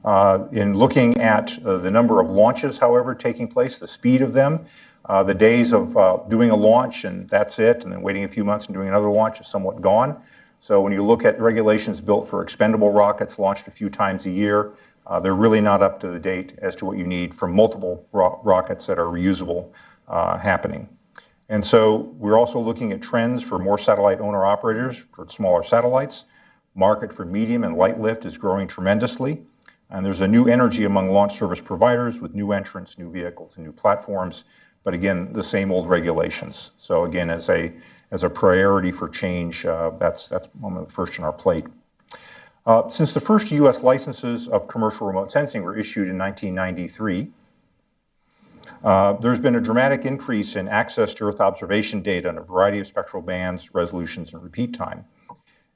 In looking at the number of launches, however, taking place, the speed of them, the days of doing a launch and that's it, and then waiting a few months and doing another launch is somewhat gone. So when you look at regulations built for expendable rockets launched a few times a year, they're really not up to the date as to what you need for multiple rockets that are reusable happening. And so we're also looking at trends for more satellite owner-operators for smaller satellites. Market for medium and light lift is growing tremendously. And there's a new energy among launch service providers with new entrants, new vehicles, and new platforms. But again, the same old regulations. So again, as a priority for change, that's one of the first on our plate. Since the first U.S. licenses of commercial remote sensing were issued in 1993, there's been a dramatic increase in access to Earth observation data in a variety of spectral bands, resolutions, and repeat time.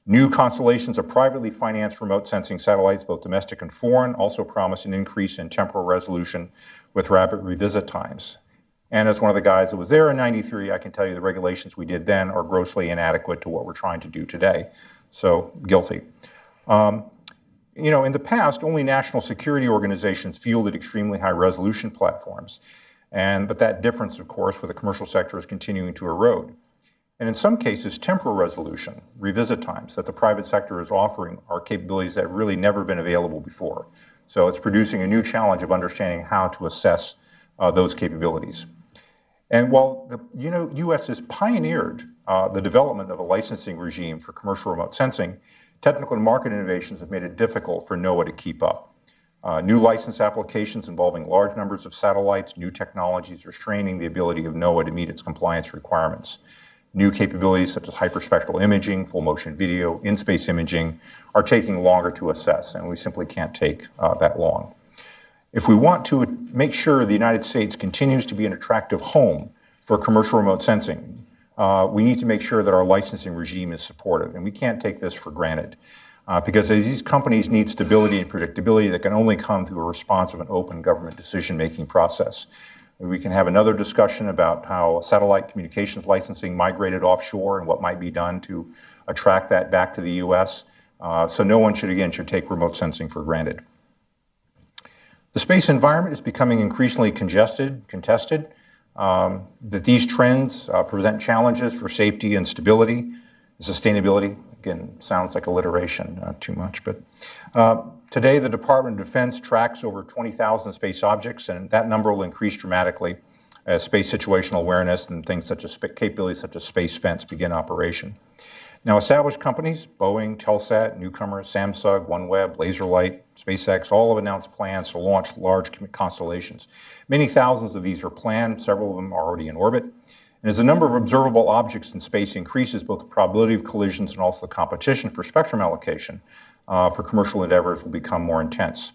New constellations of privately financed remote sensing satellites, both domestic and foreign, also promise an increase in temporal resolution with rapid revisit times. And as one of the guys that was there in '93, I can tell you the regulations we did then are grossly inadequate to what we're trying to do today. So, guilty. You know, in the past, only national security organizations fielded extremely high resolution platforms. But that difference, of course, with the commercial sector is continuing to erode. And in some cases, temporal resolution, revisit times that the private sector is offering are capabilities that have really never been available before. So it's producing a new challenge of understanding how to assess those capabilities. And while the U.S. has pioneered the development of a licensing regime for commercial remote sensing, technical and market innovations have made it difficult for NOAA to keep up. New license applications involving large numbers of satellites, new technologies are straining the ability of NOAA to meet its compliance requirements. New capabilities such as hyperspectral imaging, full motion video, in-space imaging are taking longer to assess, and we simply can't take that long. If we want to make sure the United States continues to be an attractive home for commercial remote sensing, we need to make sure that our licensing regime is supportive, and we can't take this for granted. Because these companies need stability and predictability that can only come through a responsive and open government decision-making process. We can have another discussion about how satellite communications licensing migrated offshore and what might be done to attract that back to the U.S. So no one should take remote sensing for granted. The space environment is becoming increasingly contested. That these trends present challenges for safety and stability, sustainability. Again, sounds like alliteration, too much. But today, the Department of Defense tracks over 20,000 space objects, and that number will increase dramatically as space situational awareness and things such as capabilities such as Space Fence begin operation. Now, established companies, Boeing, Telsat, newcomers, Samsung, OneWeb, LaserLight, SpaceX, all have announced plans to launch large constellations. Many thousands of these are planned, several of them are already in orbit. And as the number of observable objects in space increases, both the probability of collisions and also the competition for spectrum allocation for commercial endeavors will become more intense.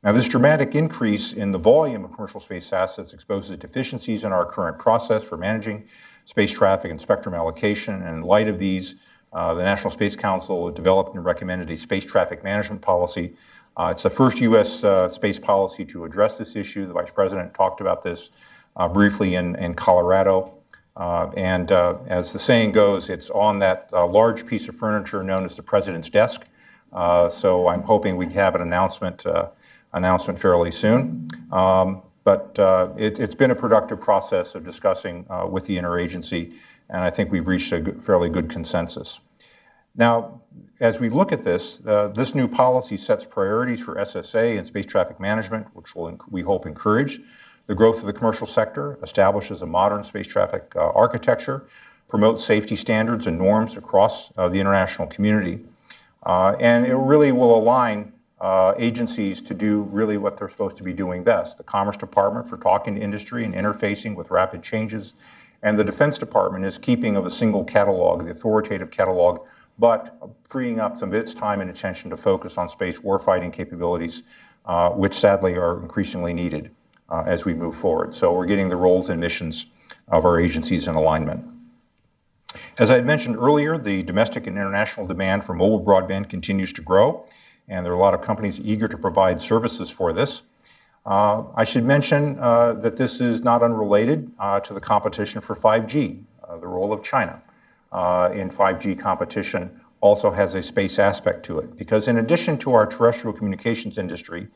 Now, this dramatic increase in the volume of commercial space assets exposes deficiencies in our current process for managing space traffic and spectrum allocation. And in light of these, the National Space Council developed and recommended a space traffic management policy. It's the first U.S. Space policy to address this issue. The Vice President talked about this briefly in Colorado. As the saying goes, it's on that large piece of furniture known as the President's desk. So I'm hoping we have an announcement fairly soon. But it's been a productive process of discussing with the interagency, and I think we've reached a fairly good consensus. Now, as we look at this, this new policy sets priorities for SSA and space traffic management, which will, we hope, encourage the growth of the commercial sector, establishes a modern space traffic architecture, promotes safety standards and norms across the international community, and it really will align agencies to do really what they're supposed to be doing best. The Commerce Department for talking to industry and interfacing with rapid changes, and the Defense Department is keeping of a single catalog, the authoritative catalog, but freeing up some of its time and attention to focus on space warfighting capabilities, which sadly are increasingly needed as we move forward. So we're getting the roles and missions of our agencies in alignment. As I had mentioned earlier, the domestic and international demand for mobile broadband continues to grow, and there are a lot of companies eager to provide services for this. I should mention that this is not unrelated to the competition for 5G, the role of China in 5G competition also has a space aspect to it, because in addition to our terrestrial communications industry,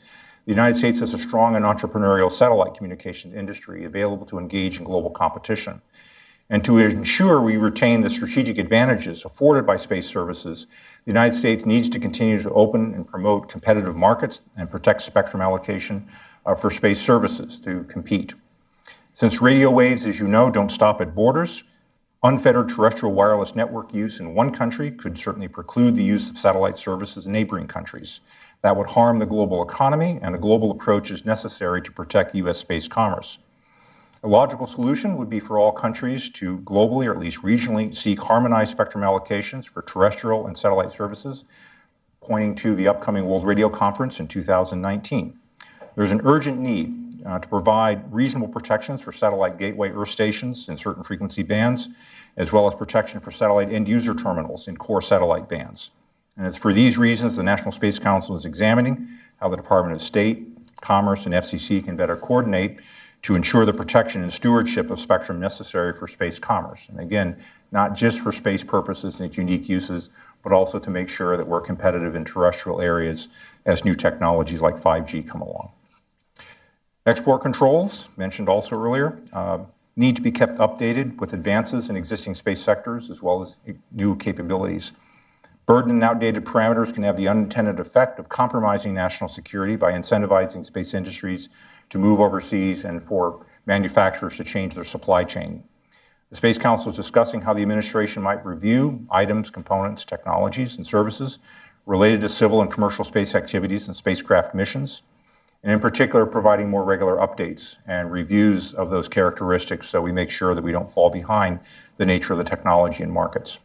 the United States has a strong and entrepreneurial satellite communications industry available to engage in global competition. And to ensure we retain the strategic advantages afforded by space services, the United States needs to continue to open and promote competitive markets and protect spectrum allocation for space services to compete. Since radio waves, as you know, don't stop at borders, unfettered terrestrial wireless network use in one country could certainly preclude the use of satellite services in neighboring countries. That would harm the global economy, and a global approach is necessary to protect U.S. space commerce. A logical solution would be for all countries to globally, or at least regionally, seek harmonized spectrum allocations for terrestrial and satellite services, pointing to the upcoming World Radio Conference in 2019. There's an urgent need to provide reasonable protections for satellite gateway earth stations in certain frequency bands, as well as protection for satellite end-user terminals in core satellite bands. And it's for these reasons the National Space Council is examining how the Department of State, Commerce, and FCC can better coordinate to ensure the protection and stewardship of spectrum necessary for space commerce. And again, not just for space purposes and its unique uses, but also to make sure that we're competitive in terrestrial areas as new technologies like 5G come along. Export controls, mentioned also earlier, need to be kept updated with advances in existing space sectors as well as new capabilities. Burden and outdated parameters can have the unintended effect of compromising national security by incentivizing space industries to move overseas and for manufacturers to change their supply chain. The Space Council is discussing how the administration might review items, components, technologies, and services related to civil and commercial space activities and spacecraft missions, and in particular, providing more regular updates and reviews of those characteristics so we make sure that we don't fall behind the nature of the technology and markets.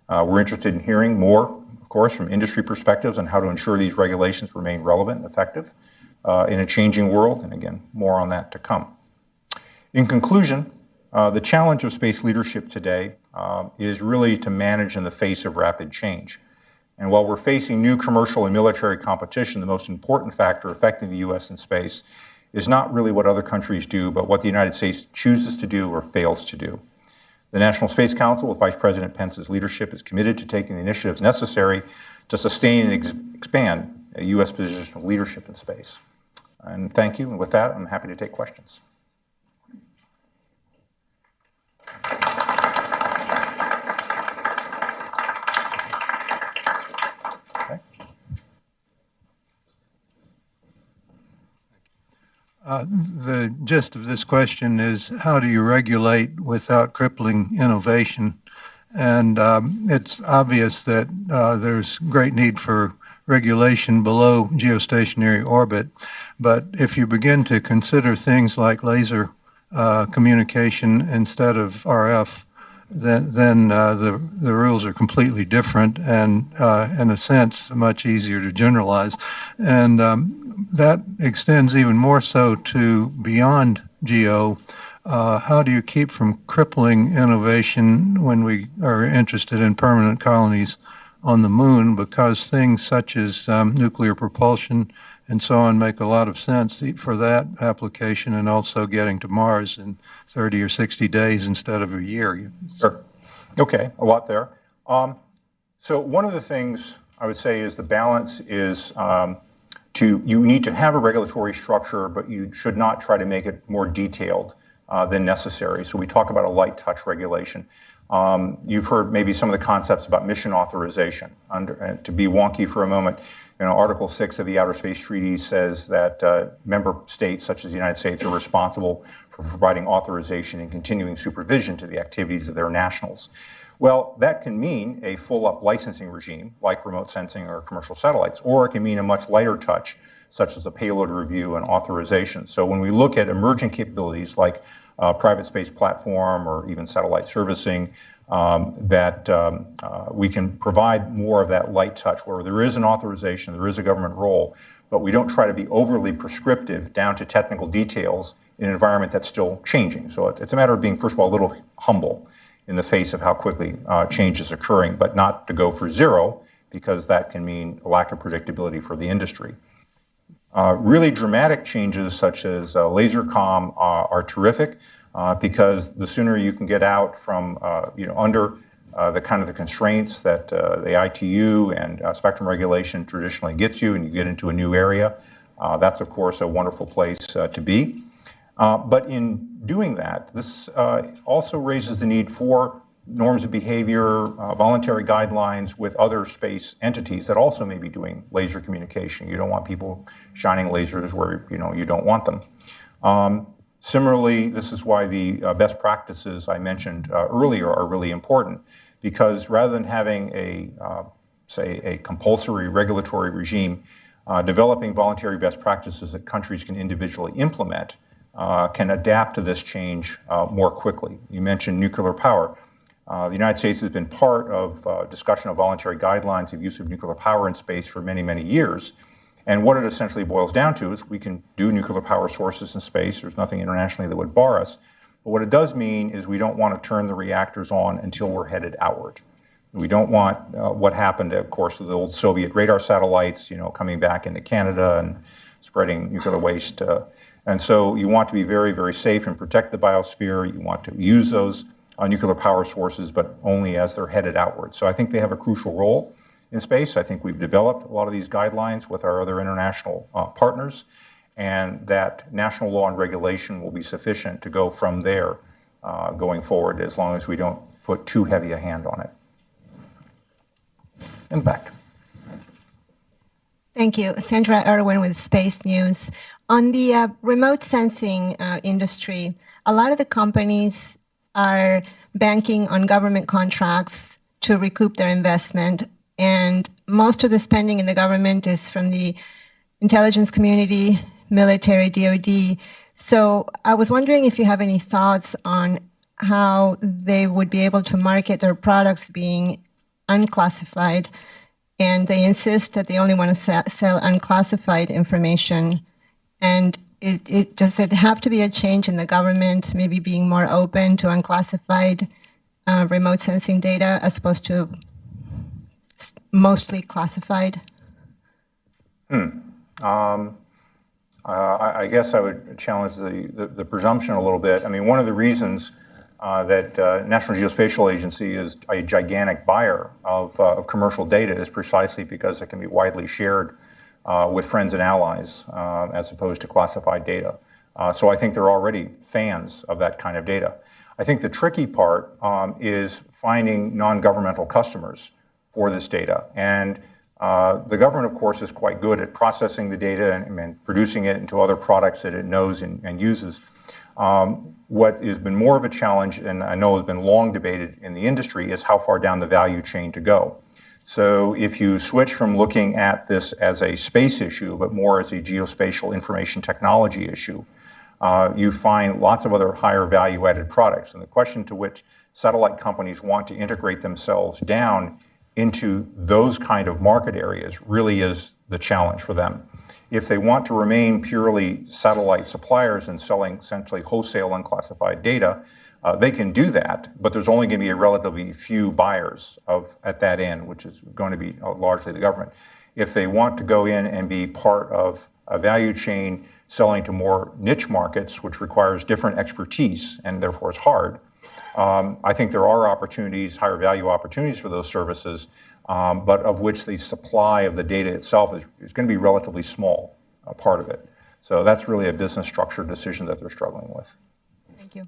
We're interested in hearing more, of course, from industry perspectives on how to ensure these regulations remain relevant and effective in a changing world, and again, more on that to come. In conclusion, the challenge of space leadership today is really to manage in the face of rapid change. And while we're facing new commercial and military competition, the most important factor affecting the U.S. in space is not really what other countries do, but what the United States chooses to do or fails to do. The National Space Council, with Vice President Pence's leadership, is committed to taking the initiatives necessary to sustain and expand a U.S. position of leadership in space. And thank you. And with that, I'm happy to take questions. Okay. The gist of this question is, how do you regulate without crippling innovation? And it's obvious that there's great need for regulation below geostationary orbit. But if you begin to consider things like laser communication instead of RF, then the rules are completely different and, in a sense, much easier to generalize. And that extends even more so to beyond geo. How do you keep from crippling innovation when we are interested in permanent colonies on the moon, because things such as nuclear propulsion and so on make a lot of sense for that application, and also getting to Mars in 30 or 60 days instead of a year. Sure. Okay, a lot there. So one of the things I would say is the balance is you need to have a regulatory structure, but you should not try to make it more detailed than necessary. So we talk about a light touch regulation. You've heard maybe some of the concepts about mission authorization. To be wonky for a moment, Article 6 of the Outer Space Treaty says that member states such as the United States are responsible for providing authorization and continuing supervision to the activities of their nationals. Well, that can mean a full-up licensing regime like remote sensing or commercial satellites, or it can mean a much lighter touch such as a payload review and authorization. So when we look at emerging capabilities like private space platform or even satellite servicing, we can provide more of that light touch where there is an authorization, there is a government role, but we don't try to be overly prescriptive down to technical details in an environment that's still changing. So it's a matter of being, first of all, a little humble in the face of how quickly change is occurring, but not to go for zero, because that can mean a lack of predictability for the industry. Really dramatic changes such as laser comm are terrific because the sooner you can get out from under the kind of the constraints that the ITU and spectrum regulation traditionally gets you, and you get into a new area. That's, of course, a wonderful place to be. But in doing that, this also raises the need for norms of behavior, voluntary guidelines with other space entities that also may be doing laser communication. You don't want people shining lasers where you don't want them. Similarly, this is why the best practices I mentioned earlier are really important, because rather than having say a compulsory regulatory regime, developing voluntary best practices that countries can individually implement can adapt to this change more quickly. You mentioned nuclear power. The United States has been part of discussion of voluntary guidelines of use of nuclear power in space for many, many years. And what it essentially boils down to is we can do nuclear power sources in space. There's nothing internationally that would bar us. But what it does mean is we don't want to turn the reactors on until we're headed outward. We don't want what happened, of course, with the old Soviet radar satellites, coming back into Canada and spreading nuclear waste. And so you want to be very, very safe and protect the biosphere. You want to use those nuclear power sources, but only as they're headed outward. So I think they have a crucial role in space. I think we've developed a lot of these guidelines with our other international partners, and that national law and regulation will be sufficient to go from there going forward, as long as we don't put too heavy a hand on it. In the back. Thank you. Sandra Irwin with Space News. On the remote sensing industry, a lot of the companies are banking on government contracts to recoup their investment. And most of the spending in the government is from the intelligence community, military, DoD. So I was wondering if you have any thoughts on how they would be able to market their products being unclassified. And they insist that they only want to sell unclassified information. And does it have to be a change in the government, maybe being more open to unclassified remote sensing data as opposed to mostly classified? I guess I would challenge the presumption a little bit. I mean, one of the reasons that National Geospatial Agency is a gigantic buyer of commercial data is precisely because it can be widely shared with friends and allies as opposed to classified data. So I think they're already fans of that kind of data. I think the tricky part is finding non-governmental customers for this data. And the government, of course, is quite good at processing the data and producing it into other products that it knows and uses. What has been more of a challenge, and I know has been long debated in the industry, is how far down the value chain to go. So if you switch from looking at this as a space issue, but more as a geospatial information technology issue, you find lots of other higher value-added products. And the question to which satellite companies want to integrate themselves down into those kind of market areas really is the challenge for them. If they want to remain purely satellite suppliers and selling essentially wholesale unclassified data, they can do that, but there's only going to be a relatively few buyers at that end, which is going to be largely the government. If they want to go in and be part of a value chain selling to more niche markets, which requires different expertise and therefore is hard, I think there are opportunities, higher value opportunities for those services, but of which the supply of the data itself is going to be relatively small, a part of it. So that's really a business structure decision that they're struggling with. Thank you.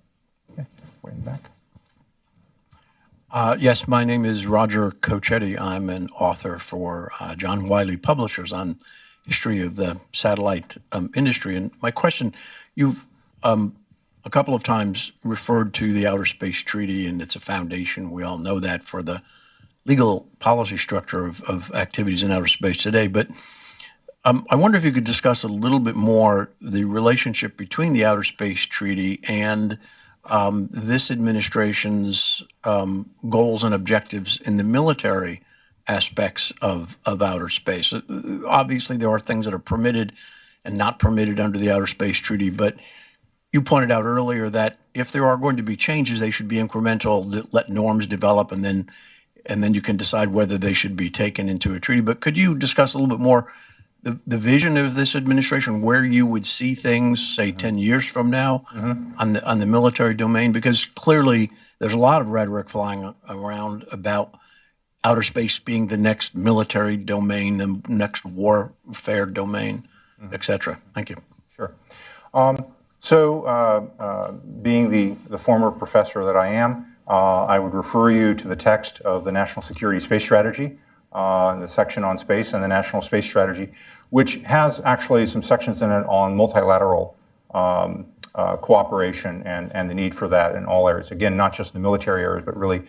Okay, way in the back. Yes, my name is Roger Cochetti. I'm an author for John Wiley Publishers on history of the satellite industry. And my question, you've a couple of times referred to the Outer Space Treaty, and it's a foundation. We all know that for the legal policy structure of activities in outer space today. But I wonder if you could discuss a little bit more the relationship between the Outer Space Treaty and this administration's goals and objectives in the military aspects of outer space. Obviously, there are things that are permitted and not permitted under the Outer Space Treaty, but you pointed out earlier that if there are going to be changes, they should be incremental, let norms develop, and then you can decide whether they should be taken into a treaty. But could you discuss a little bit more the vision of this administration, where you would see things, say, 10 years from now on the military domain? Because clearly there's a lot of rhetoric flying around about outer space being the next military domain, the next warfare domain, et cetera. Thank you. Sure. Being the former professor that I am, I would refer you to the text of the National Security Space Strategy, the section on space and the National Space Strategy, which has actually some sections in it on multilateral cooperation and the need for that in all areas. Again, not just the military areas, but really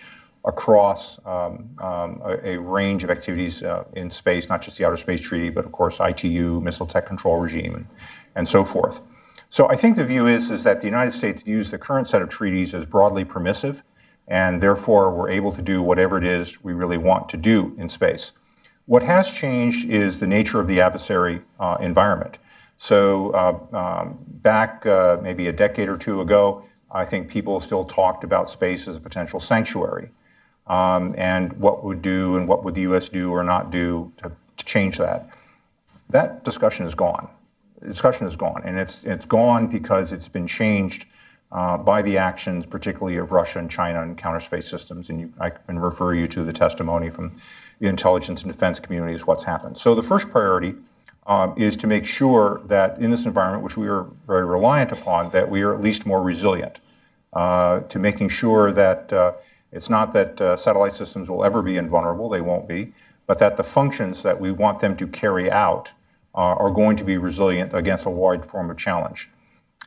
across a range of activities in space, not just the Outer Space Treaty, but of course ITU, Missile Tech Control Regime, and so forth. So I think the view is that the United States views the current set of treaties as broadly permissive, and therefore we're able to do whatever it is we really want to do in space. What has changed is the nature of the adversary environment. So back maybe a decade or two ago, I think people still talked about space as a potential sanctuary, and what would the U.S. do or not do to change that. That discussion is gone. The discussion is gone, and it's gone because it's been changed by the actions, particularly of Russia and China and counter space systems. And I can refer you to the testimony from the intelligence and defense communities, what's happened. So the first priority is to make sure that in this environment, which we are very reliant upon, that we are at least more resilient, to making sure that it's not that satellite systems will ever be invulnerable, they won't be, but that the functions that we want them to carry out are going to be resilient against a wide form of challenge.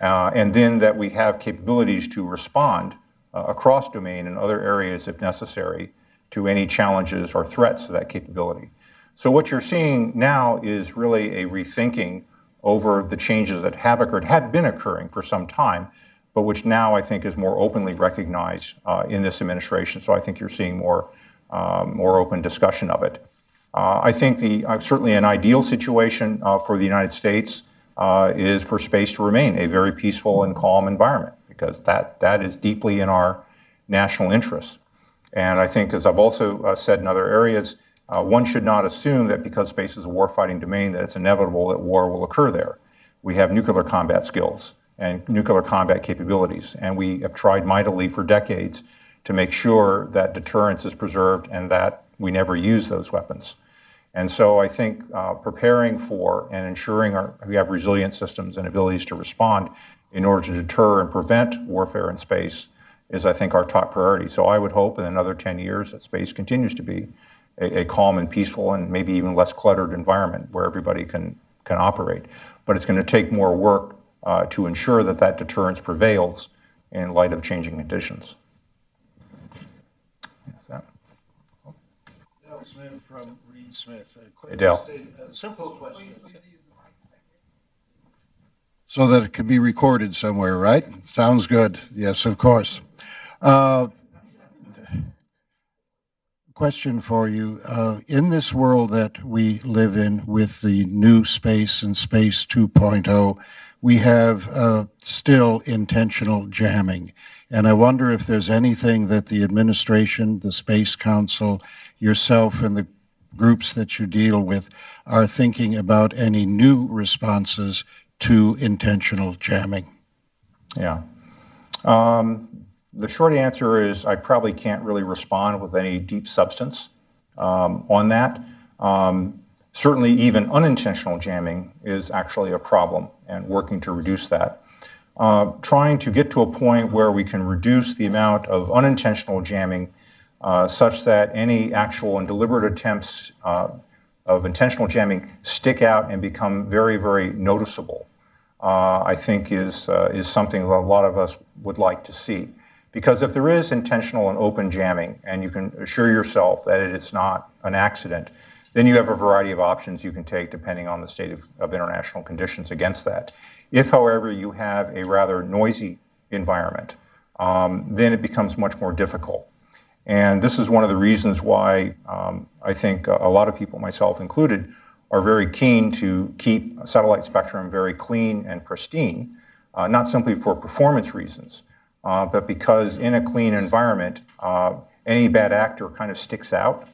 And then that we have capabilities to respond across domain and other areas if necessary to any challenges or threats to that capability. So what you're seeing now is really a rethinking over the changes that have occurred, had been occurring for some time, but which now I think is more openly recognized in this administration. So I think you're seeing more open discussion of it. I think certainly an ideal situation for the United States is for space to remain a very peaceful and calm environment, because that is deeply in our national interest. And I think, as I've also said in other areas, one should not assume that because space is a warfighting domain that it's inevitable that war will occur there. We have nuclear combat skills and nuclear combat capabilities, and we have tried mightily for decades to make sure that deterrence is preserved and that we never use those weapons. And so I think preparing for and ensuring we have resilient systems and abilities to respond in order to deter and prevent warfare in space is, I think, our top priority. So I would hope in another 10 years that space continues to be a calm and peaceful and maybe even less cluttered environment where everybody can operate. But it's going to take more work to ensure that deterrence prevails in light of changing conditions. Yes, that. Dale Smith from Reed Smith. Hey, Dale. A simple question. So that it can be recorded somewhere, right? Sounds good. Yes, of course. Question for you. In this world that we live in with the new space and Space 2.0, we have still intentional jamming. And I wonder if there's anything that the administration, the Space Council, yourself and the groups that you deal with are thinking about any new responses to intentional jamming. Yeah. The short answer is I probably can't really respond with any deep substance on that. Certainly even unintentional jamming is actually a problem, and working to reduce that. Trying to get to a point where we can reduce the amount of unintentional jamming such that any actual and deliberate attempts of intentional jamming stick out and become very, very noticeable, I think is something that a lot of us would like to see. Because if there is intentional and open jamming, and you can assure yourself that it is not an accident, then you have a variety of options you can take depending on the state of international conditions against that. If, however, you have a rather noisy environment, then it becomes much more difficult. And this is one of the reasons why I think a lot of people, myself included, are very keen to keep satellite spectrum very clean and pristine, not simply for performance reasons, but because in a clean environment, any bad actor kind of sticks out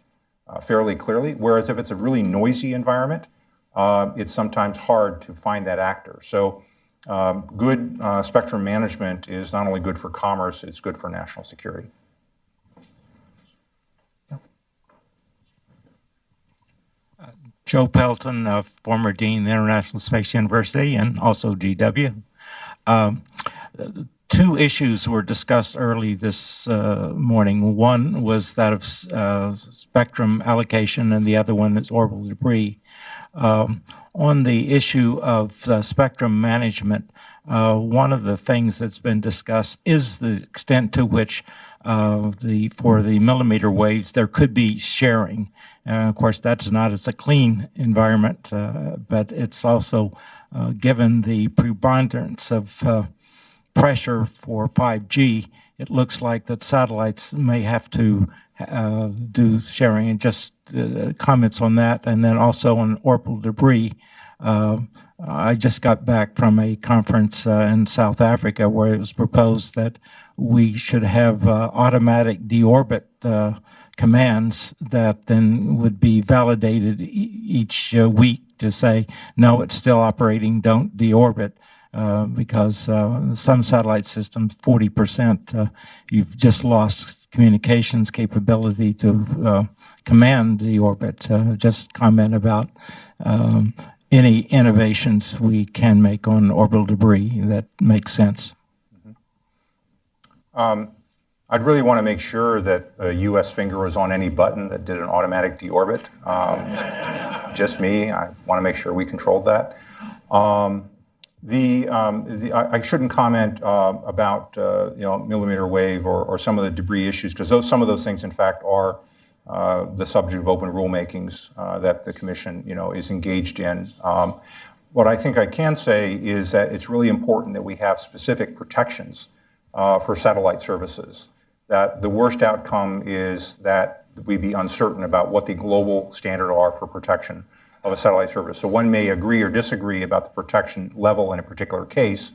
fairly clearly, whereas if it's a really noisy environment, it's sometimes hard to find that actor. So good spectrum management is not only good for commerce, it's good for national security. Joe Pelton, former dean of the International Space University and also GW. Two issues were discussed early this morning. One was that of spectrum allocation, and the other one is orbital debris. On the issue of spectrum management, one of the things that's been discussed is the extent to which for the millimeter waves there could be sharing. Of course, that's not as a clean environment, but it's also given the preponderance of pressure for 5G, it looks like that satellites may have to do sharing, and just comments on that. And then also on orbital debris. I just got back from a conference in South Africa where it was proposed that we should have automatic deorbit commands that then would be validated each week to say, no, it's still operating, don't deorbit. Because some satellite systems, 40%, you've just lost communications capability to command the orbit. Just comment about any innovations we can make on orbital debris that makes sense. I'd really want to make sure that a U.S. finger was on any button that did an automatic deorbit. Just me. I want to make sure we controlled that. I shouldn't comment about millimeter wave or some of the debris issues, because some of those things, in fact, are the subject of open rulemakings that the Commission is engaged in. What I think I can say is that it's really important that we have specific protections for satellite services. That the worst outcome is that we be uncertain about what the global standard are for protection of a satellite service. So one may agree or disagree about the protection level in a particular case,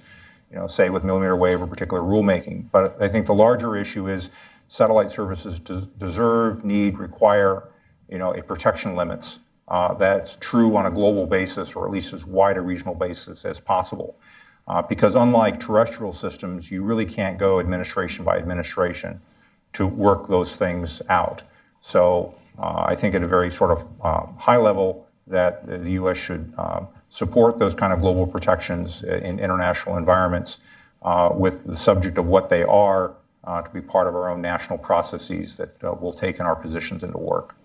say with millimeter wave or particular rulemaking. But I think the larger issue is satellite services deserve, need, require, a protection limits that's true on a global basis, or at least as wide a regional basis as possible. Because unlike terrestrial systems, you really can't go administration by administration to work those things out. So I think at a very sort of high level, that the U.S. should support those kind of global protections in international environments with the subject of what they are to be part of our own national processes that we'll take in our positions into work.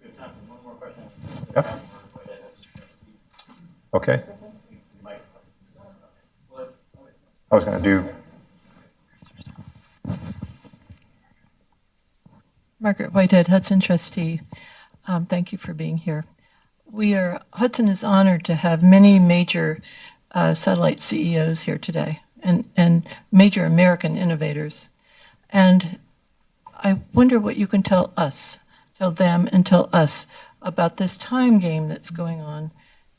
We have time for one more question. Jeff? Okay. I was going to do. Margaret Whitehead, Hudson trustee. Thank you for being here. Hudson is honored to have many major satellite CEOs here today and major American innovators. And I wonder what you can tell them and tell us about this time game that's going on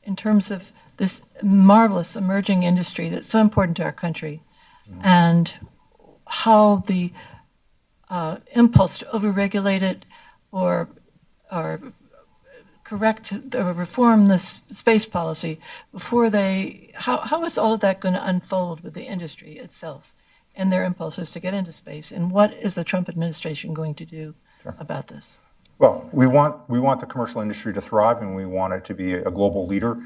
in terms of this marvelous emerging industry that's so important to our country, and how the impulse to overregulate it or correct or reform this space policy before how is all of that going to unfold with the industry itself and their impulses to get into space? And what is the Trump administration going to do about this? Well, we want the commercial industry to thrive, and we want it to be a global leader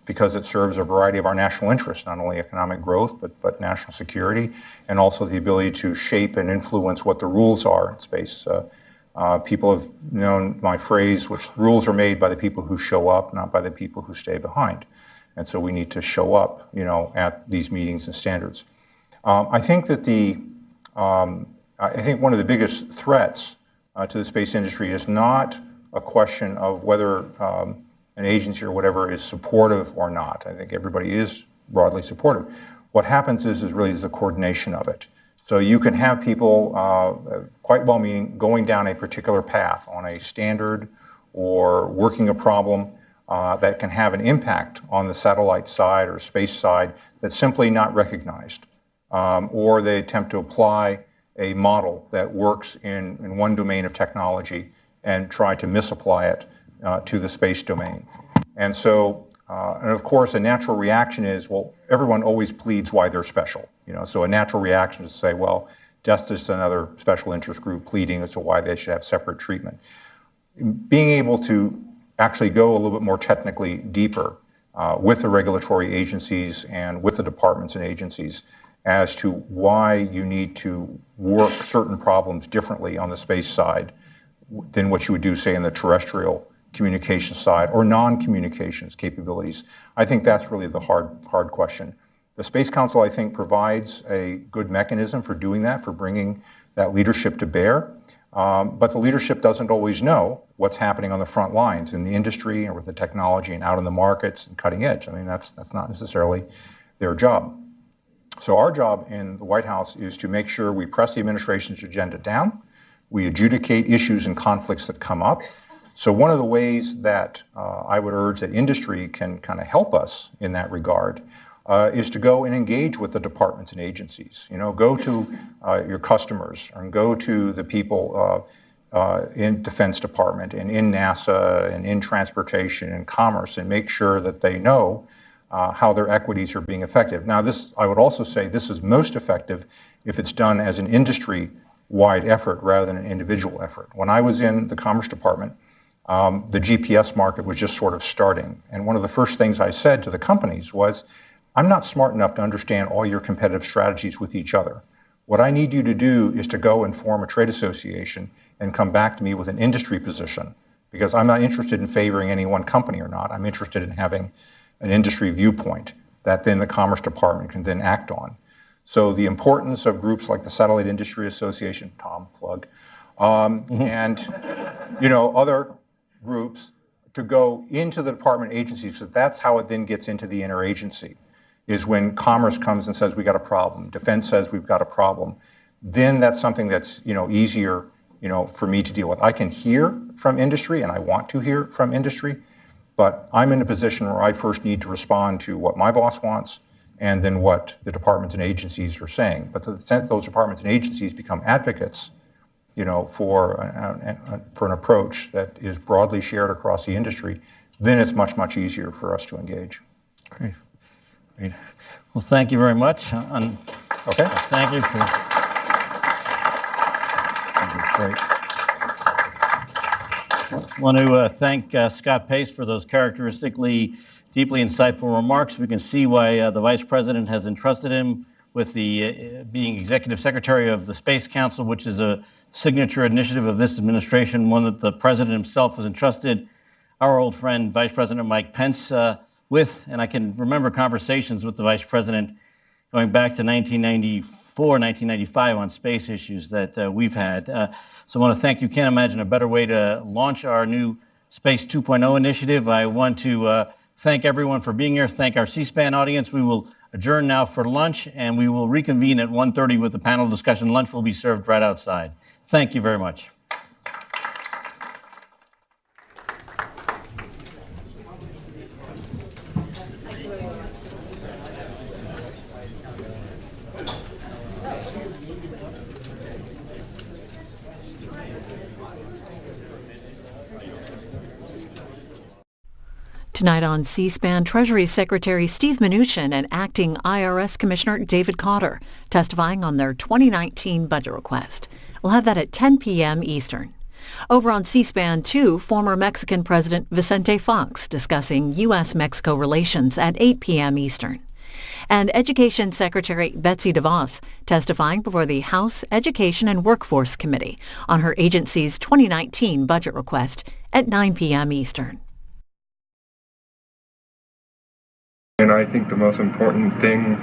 because it serves a variety of our national interests, not only economic growth, but national security, and also the ability to shape and influence what the rules are in space. People have known my phrase, which rules are made by the people who show up, not by the people who stay behind. And so we need to show up, at these meetings and standards. I think that I think one of the biggest threats to the space industry is not a question of whether an agency or whatever is supportive or not. I think everybody is broadly supportive. What happens is really the coordination of it. So you can have people quite well-meaning going down a particular path on a standard or working a problem that can have an impact on the satellite side or space side that's simply not recognized. Or they attempt to apply a model that works in one domain of technology and try to misapply it to the space domain. And so, and of course, a natural reaction is, well, everyone always pleads why they're special. So a natural reaction is to say, well, just another special interest group pleading as to why they should have separate treatment. Being able to actually go a little bit more technically deeper with the regulatory agencies and with the departments and agencies as to why you need to work certain problems differently on the space side than what you would do, say, in the terrestrial communication side or non-communications capabilities. I think that's really the hard question. The Space Council, I think, provides a good mechanism for doing that, for bringing that leadership to bear. But the leadership doesn't always know what's happening on the front lines in the industry and with the technology and out in the markets and cutting edge. I mean, that's not necessarily their job. So our job in the White House is to make sure we press the administration's agenda down, we adjudicate issues and conflicts that come up. So one of the ways that I would urge that industry can kind of help us in that regard is to go and engage with the departments and agencies. Go to your customers and go to the people in Defense Department and in NASA and in transportation and commerce and make sure that they know how their equities are being effective. Now, I would also say this is most effective if it's done as an industry-wide effort rather than an individual effort. When I was in the Commerce Department, the GPS market was just sort of starting. And one of the first things I said to the companies was, I'm not smart enough to understand all your competitive strategies with each other. What I need you to do is to go and form a trade association and come back to me with an industry position, because I'm not interested in favoring any one company or not. I'm interested in having an industry viewpoint that then the Commerce Department can then act on. So the importance of groups like the Satellite Industry Association, Tom, plug, and other groups to go into the department agencies, so that's how it then gets into the interagency, is when Commerce comes and says we got a problem, Defense says we've got a problem, then that's something that's easier for me to deal with. I can hear from industry and I want to hear from industry, but I'm in a position where I first need to respond to what my boss wants and then what the departments and agencies are saying. But to the extent those departments and agencies become advocates for an approach that is broadly shared across the industry, then it's much, much easier for us to engage. Great. Well, thank you very much. Okay. Thank you. Great. I want to thank Scott Pace for those characteristically deeply insightful remarks. We can see why the Vice President has entrusted him with the being Executive Secretary of the Space Council, which is a signature initiative of this administration, one that the President himself has entrusted our old friend, Vice President Mike Pence, with. And I can remember conversations with the Vice President going back to 1994, 1995 on space issues that we've had. So I want to thank you. Can't imagine a better way to launch our new Space 2.0 initiative. I want to thank everyone for being here. Thank our C-SPAN audience. We will adjourn now for lunch, and we will reconvene at 1:30 with the panel discussion. Lunch will be served right outside. Thank you very much. Tonight on C-SPAN, Treasury Secretary Steve Mnuchin and Acting IRS Commissioner David Cotter testifying on their 2019 budget request. We'll have that at 10 p.m. Eastern. Over on C-SPAN 2, former Mexican President Vicente Fox discussing U.S.-Mexico relations at 8 p.m. Eastern. And Education Secretary Betsy DeVos testifying before the House Education and Workforce Committee on her agency's 2019 budget request at 9 p.m. Eastern. And I think the most important thing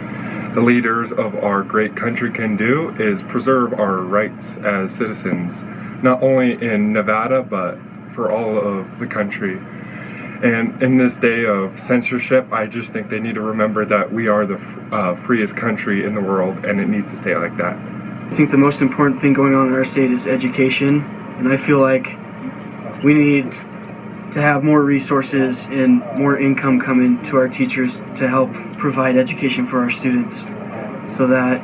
the leaders of our great country can do is preserve our rights as citizens, not only in Nevada, but for all of the country. And in this day of censorship, I just think they need to remember that we are the freest country in the world, and it needs to stay like that. I think the most important thing going on in our state is education, and I feel like we need to have more resources and more income coming to our teachers to help provide education for our students so that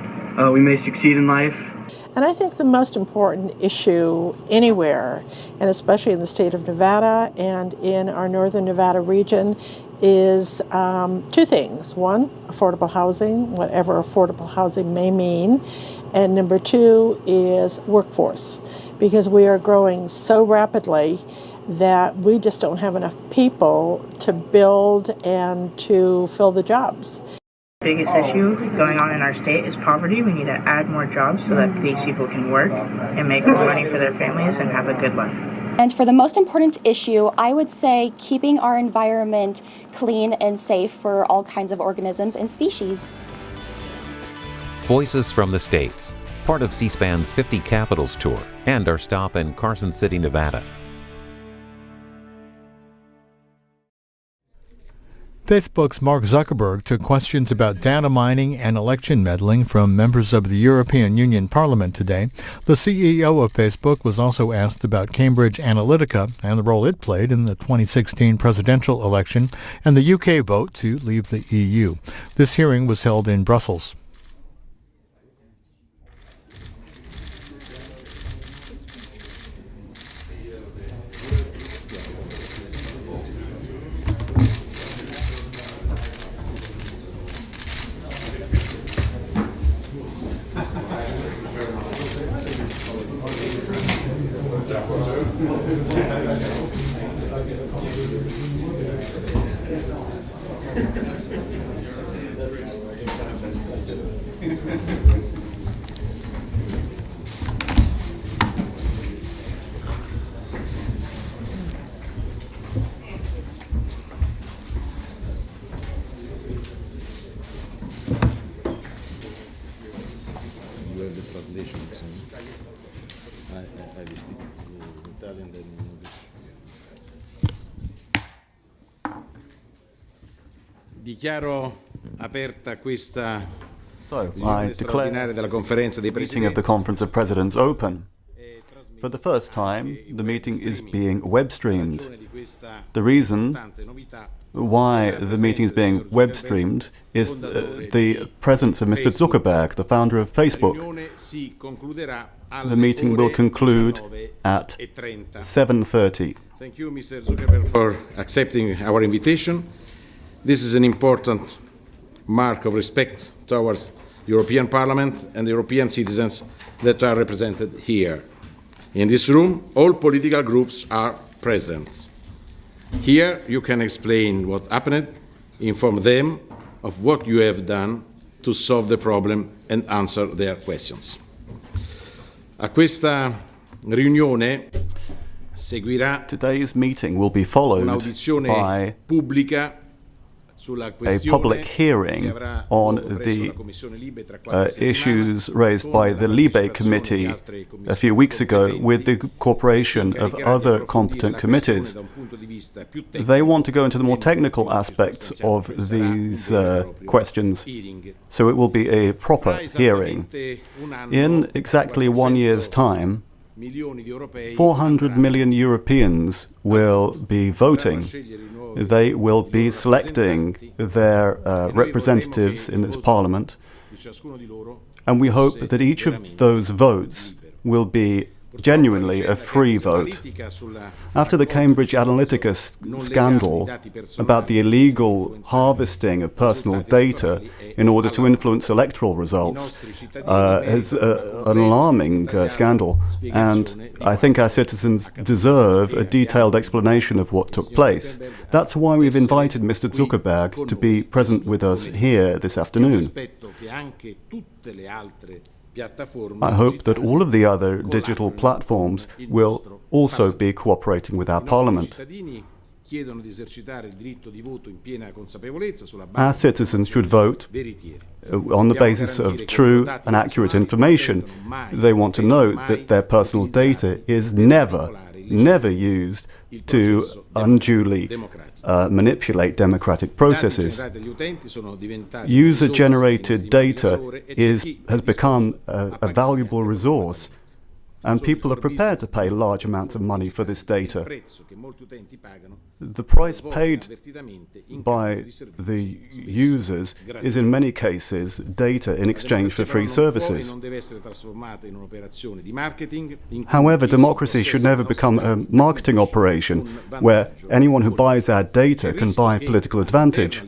we may succeed in life. And I think the most important issue anywhere, and especially in the state of Nevada and in our northern Nevada region, is two things. One, affordable housing, whatever affordable housing may mean. And number two is workforce, because we are growing so rapidly that we just don't have enough people to build and to fill the jobs. Biggest issue going on in our state is poverty. We need to add more jobs so that these people can work and make more money for their families and have a good life. And for the most important issue, I would say keeping our environment clean and safe for all kinds of organisms and species. Voices from the States, part of C-SPAN's 50 Capitals Tour and our stop in Carson City, Nevada. Facebook's Mark Zuckerberg took questions about data mining and election meddling from members of the European Union Parliament today. The CEO of Facebook was also asked about Cambridge Analytica and the role it played in the 2016 presidential election and the UK vote to leave the EU. This hearing was held in Brussels. Dichiaro aperta questa I declare the meeting of the Conference of Presidents open. For the first time, the meeting is being web-streamed. The reason why the meeting is being web-streamed is the presence of Mr. Zuckerberg, the founder of Facebook. The meeting will conclude at 7:30. Thank you, Mr. Zuckerberg, for accepting our invitation. This is an important mark of respect towards the European Parliament and the European citizens that are represented here. In this room, all political groups are present. Here you can explain what happened, inform them of what you have done to solve the problem and answer their questions. A questa riunione seguirà Today's meeting will be followed un'audizione by pubblica a public hearing on the issues raised by the Libe Committee a few weeks ago with the cooperation of other competent committees. They want to go into the more technical aspects of these questions, so it will be a proper hearing. In exactly 1 year's time, 400 million Europeans will be voting. They will be selecting their representatives in this parliament, and we hope that each of those votes will be genuinely a free vote. After the Cambridge Analytica scandal about the illegal harvesting of personal data in order to influence electoral results, is an alarming scandal, and I think our citizens deserve a detailed explanation of what took place. That's why we've invited Mr. Zuckerberg to be present with us here this afternoon. I hope that all of the other digital platforms will also be cooperating with our Parliament. Our citizens should vote on the basis of true and accurate information. They want to know that their personal data is never used to unduly manipulate democratic processes. User-generated data has become a valuable resource, and people are prepared to pay large amounts of money for this data. The price paid by the users is in many cases data in exchange for free services. However, democracy should never become a marketing operation where anyone who buys our data can buy political advantage.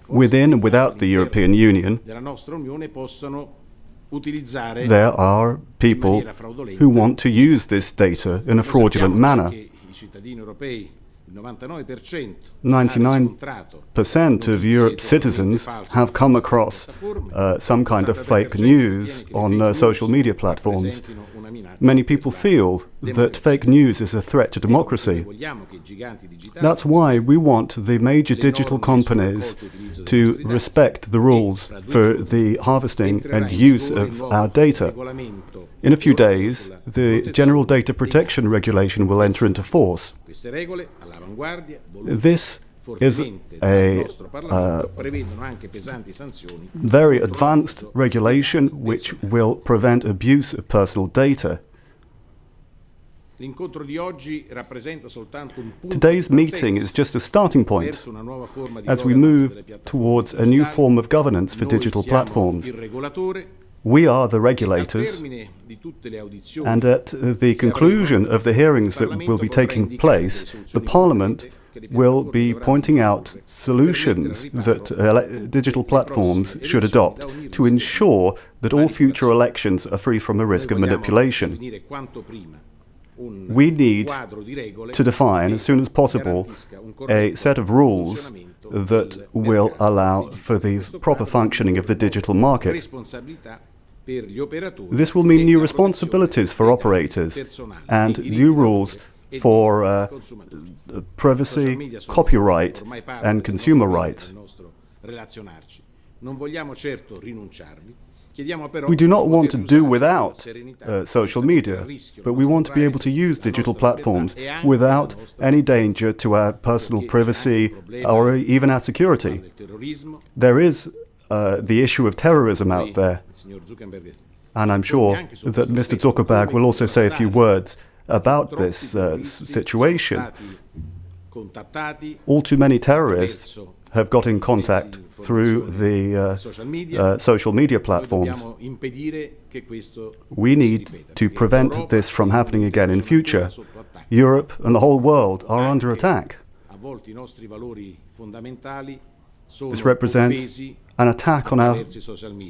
Within and without the European Union, there are people who want to use this data in a fraudulent manner. 99% of Europe's citizens have come across some kind of fake news on social media platforms. Many people feel that fake news is a threat to democracy. That's why we want the major digital companies to respect the rules for the harvesting and use of our data. In a few days, the General Data Protection Regulation will enter into force. This is a very advanced regulation which will prevent abuse of personal data. Today's meeting is just a starting point as we move towards a new form of governance for digital platforms. We are the regulators, and at the conclusion of the hearings that will be taking place, the Parliament will be pointing out solutions that digital platforms should adopt to ensure that all future elections are free from the risk of manipulation. We need to define, as soon as possible, a set of rules that will allow for the proper functioning of the digital market. This will mean new responsibilities for operators and new rules for privacy, copyright, and consumer rights. We do not want to do without social media, but we want to be able to use digital platforms without any danger to our personal privacy or even our security. There is the issue of terrorism out there, and I'm sure that Mr. Zuckerberg will also say a few words about this situation. All too many terrorists have got in contact through the social media platforms. We need to prevent this from happening again in future. Europe and the whole world are under attack. This represents an attack on our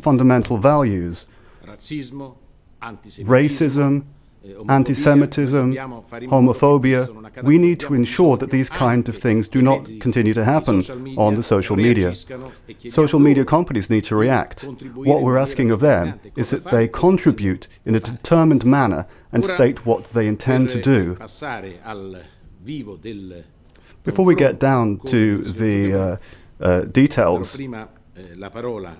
fundamental values. Racism, anti-Semitism, homophobia. We need to ensure that these kind of things do not continue to happen on the social media. Social media companies need to react. What we're asking of them is that they contribute in a determined manner and state what they intend to do. Before we get down to the details,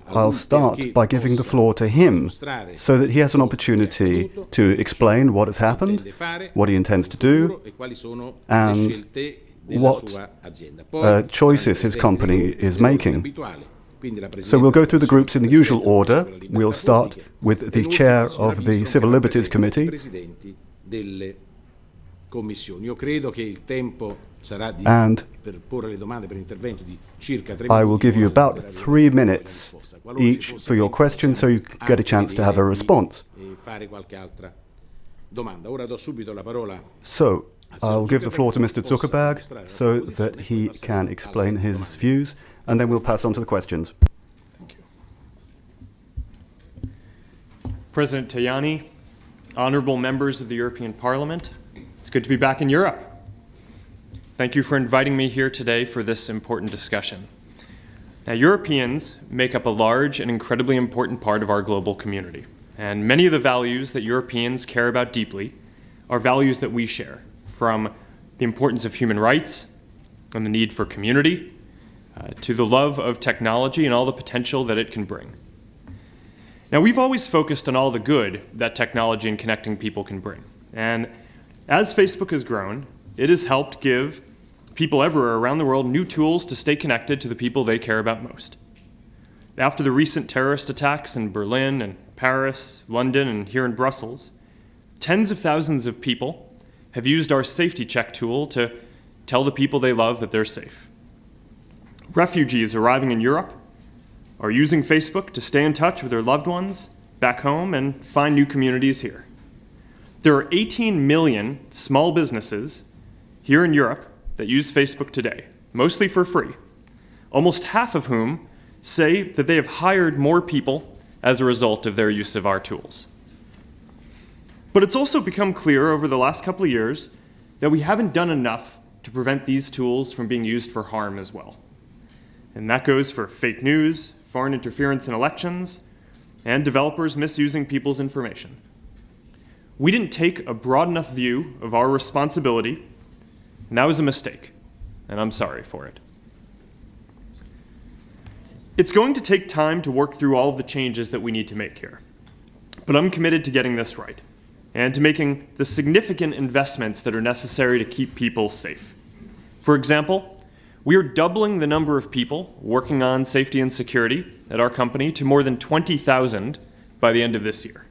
I'll start by giving the floor to him so that he has an opportunity to explain what has happened, what he intends to do, and what choices his company is making. So we'll go through the groups in the usual order. We'll start with the chair of the Civil Liberties Committee. And I will give you about 3 minutes each for your questions so you get a chance to have a response. So I'll give the floor to Mr. Zuckerberg so that he can explain his views, and then we'll pass on to the questions. Thank you. President Tajani, honorable members of the European Parliament, it's good to be back in Europe. Thank you for inviting me here today for this important discussion. Now, Europeans make up a large and incredibly important part of our global community, and many of the values that Europeans care about deeply are values that we share, from the importance of human rights and the need for community, to the love of technology and all the potential that it can bring. Now, we've always focused on all the good that technology and connecting people can bring, and as Facebook has grown, it has helped give people everywhere around the world new tools to stay connected to the people they care about most. After the recent terrorist attacks in Berlin and Paris, London, and here in Brussels, Tens of thousands of people have used our safety check tool to tell the people they love that they're safe. Refugees arriving in Europe are using Facebook to stay in touch with their loved ones back home and find new communities here. There are 18 million small businesses here in Europe that use Facebook today, mostly for free, almost half of whom say that they have hired more people as a result of their use of our tools. But it's also become clear over the last couple of years that we haven't done enough to prevent these tools from being used for harm as well. And that goes for fake news, foreign interference in elections, and developers misusing people's information. We didn't take a broad enough view of our responsibility, and that was a mistake, and I'm sorry for it. It's going to take time to work through all of the changes that we need to make here, but I'm committed to getting this right and to making the significant investments that are necessary to keep people safe. For example, we are doubling the number of people working on safety and security at our company to more than 20,000 by the end of this year.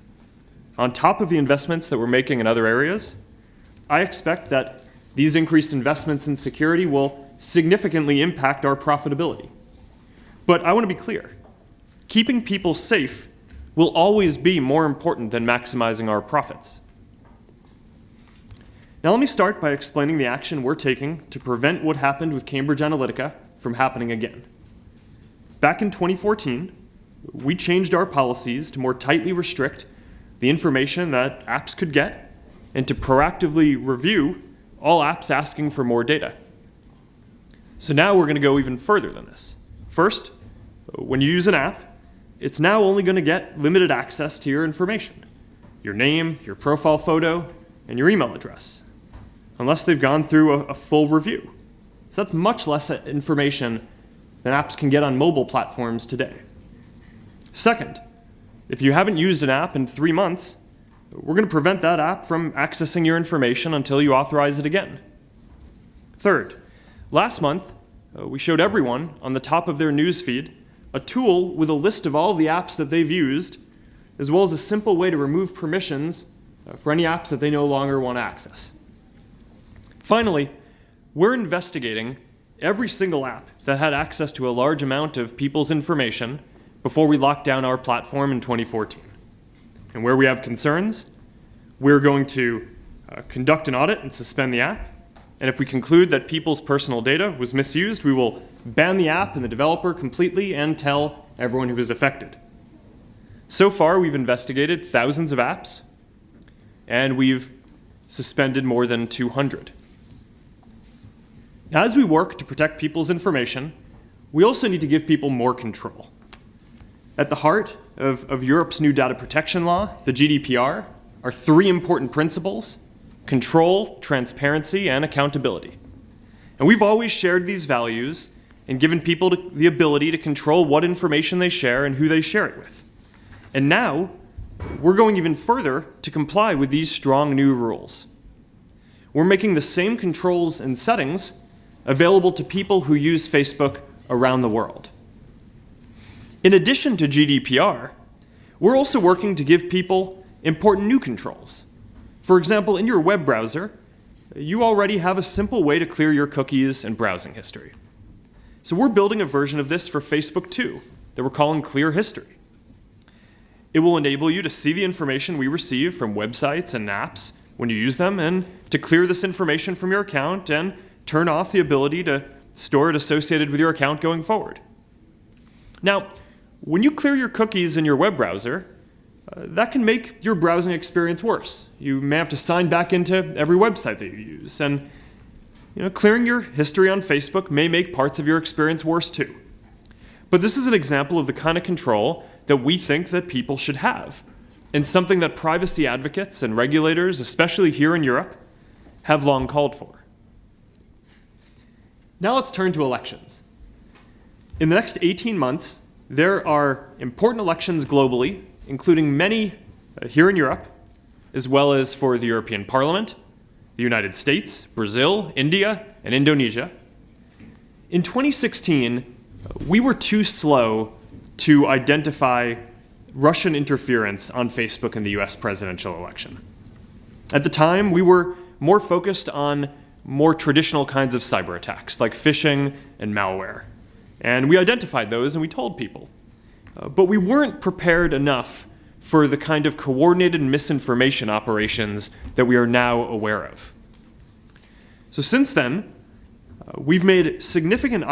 On top of the investments that we're making in other areas, I expect that these increased investments in security will significantly impact our profitability. But I want to be clear, keeping people safe will always be more important than maximizing our profits. Now let me start by explaining the action we're taking to prevent what happened with Cambridge Analytica from happening again. Back in 2014, we changed our policies to more tightly restrict the information that apps could get and to proactively review all apps asking for more data. So now we're going to go even further than this. First, when you use an app, it's now only going to get limited access to your information, your name, your profile photo, and your email address, unless they've gone through a full review. So that's much less information than apps can get on mobile platforms today. Second, if you haven't used an app in 3 months, we're going to prevent that app from accessing your information until you authorize it again. Third, last month, we showed everyone on the top of their news feed a tool with a list of all the apps that they've used, as well as a simple way to remove permissions for any apps that they no longer want to access. Finally, we're investigating every single app that had access to a large amount of people's information before we locked down our platform in 2014. And where we have concerns, we're going to conduct an audit and suspend the app. And if we conclude that people's personal data was misused, we will ban the app and the developer completely and tell everyone who is affected. So far, we've investigated thousands of apps, and we've suspended more than 200. Now, as we work to protect people's information, we also need to give people more control. At the heart of Europe's new data protection law, the GDPR, are 3 important principles: control, transparency, and accountability. And we've always shared these values and given people the ability to control what information they share and who they share it with. And now, we're going even further to comply with these strong new rules. We're making the same controls and settings available to people who use Facebook around the world. In addition to GDPR, we're also working to give people important new controls. For example, in your web browser, you already have a simple way to clear your cookies and browsing history. So we're building a version of this for Facebook too, that we're calling Clear History. It will enable you to see the information we receive from websites and apps when you use them, and to clear this information from your account and turn off the ability to store it associated with your account going forward. Now, when you clear your cookies in your web browser, that can make your browsing experience worse. You may have to sign back into every website that you use, and clearing your history on Facebook may make parts of your experience worse too. But this is an example of the kind of control that we think that people should have, and something that privacy advocates and regulators, especially here in Europe, have long called for. Now let's turn to elections. In the next 18 months, there are important elections globally, including many here in Europe, as well as for the European Parliament, the United States, Brazil, India, and Indonesia. In 2016, we were too slow to identify Russian interference on Facebook in the US presidential election. At the time, we were more focused on more traditional kinds of cyber attacks, like phishing and malware. And we identified those and we told people. But we weren't prepared enough for the kind of coordinated misinformation operations that we are now aware of. So since then, we've made significant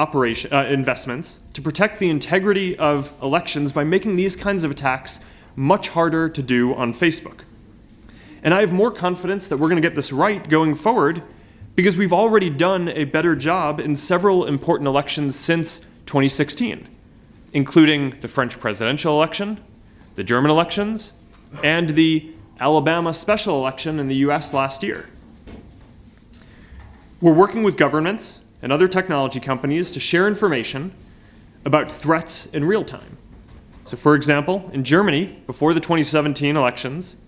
investments to protect the integrity of elections by making these kinds of attacks much harder to do on Facebook. And I have more confidence that we're going to get this right going forward because we've already done a better job in several important elections since 2016, including the French presidential election, the German elections, and the Alabama special election in the US last year. We're working with governments and other technology companies to share information about threats in real time. So for example, in Germany, before the 2017 elections,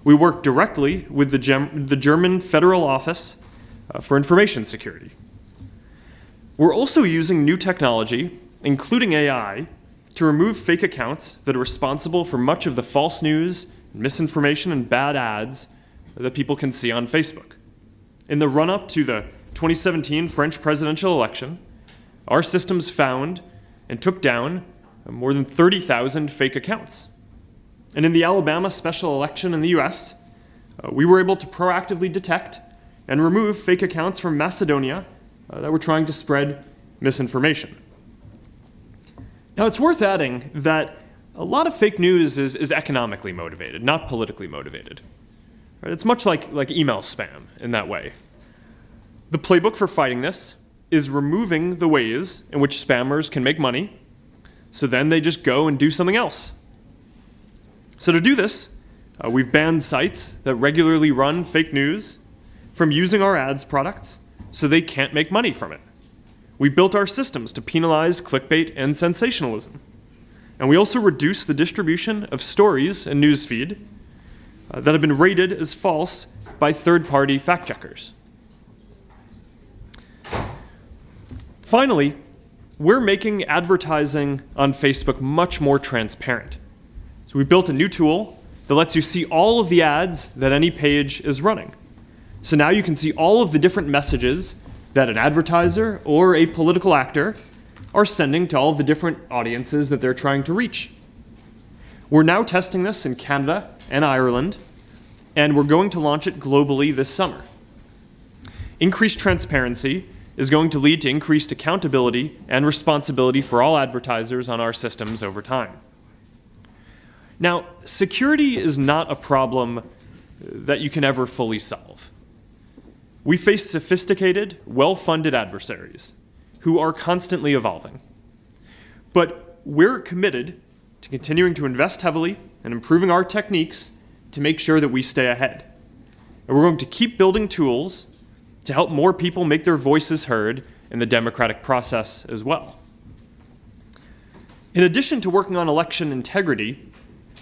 we worked directly with the German Federal Office for Information Security. We're also using new technology, including AI, to remove fake accounts that are responsible for much of the false news, misinformation, and bad ads that people can see on Facebook. In the run-up to the 2017 French presidential election, our systems found and took down more than 30,000 fake accounts. And in the Alabama special election in the US, we were able to proactively detect and remove fake accounts from Macedonia that were trying to spread misinformation. Now, it's worth adding that a lot of fake news is economically motivated, not politically motivated. Right? It's much like email spam in that way. The playbook for fighting this is removing the ways in which spammers can make money, so then they just go and do something else. So to do this, we've banned sites that regularly run fake news from using our ads products so they can't make money from it. We've built our systems to penalize clickbait and sensationalism. And we also reduce the distribution of stories in newsfeed that have been rated as false by third-party fact-checkers. Finally, we're making advertising on Facebook much more transparent. So we built a new tool that lets you see all of the ads that any page is running. So now you can see all of the different messages that an advertiser or a political actor are sending to all of the different audiences that they're trying to reach. We're now testing this in Canada and Ireland, and we're going to launch it globally this summer. Increased transparency is going to lead to increased accountability and responsibility for all advertisers on our systems over time. Now, security is not a problem that you can ever fully solve. We face sophisticated, well-funded adversaries who are constantly evolving. But we're committed to continuing to invest heavily and improving our techniques to make sure that we stay ahead. And we're going to keep building tools to help more people make their voices heard in the democratic process as well. In addition to working on election integrity,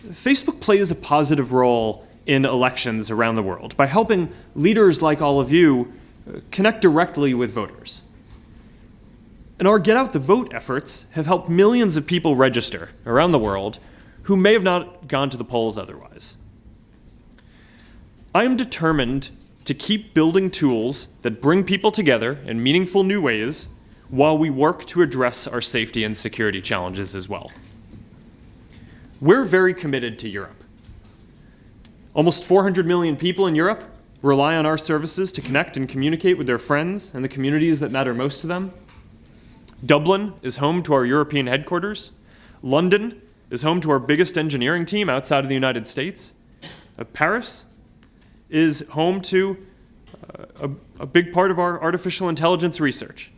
Facebook plays a positive role in elections around the world by helping leaders like all of you connect directly with voters. And our Get Out the Vote efforts have helped millions of people register around the world who may have not gone to the polls otherwise. I am determined to keep building tools that bring people together in meaningful new ways while we work to address our safety and security challenges as well. We're very committed to Europe. Almost 400 million people in Europe rely on our services to connect and communicate with their friends and the communities that matter most to them. Dublin is home to our European headquarters. London is home to our biggest engineering team outside of the United States. Paris is home to a big part of our artificial intelligence research.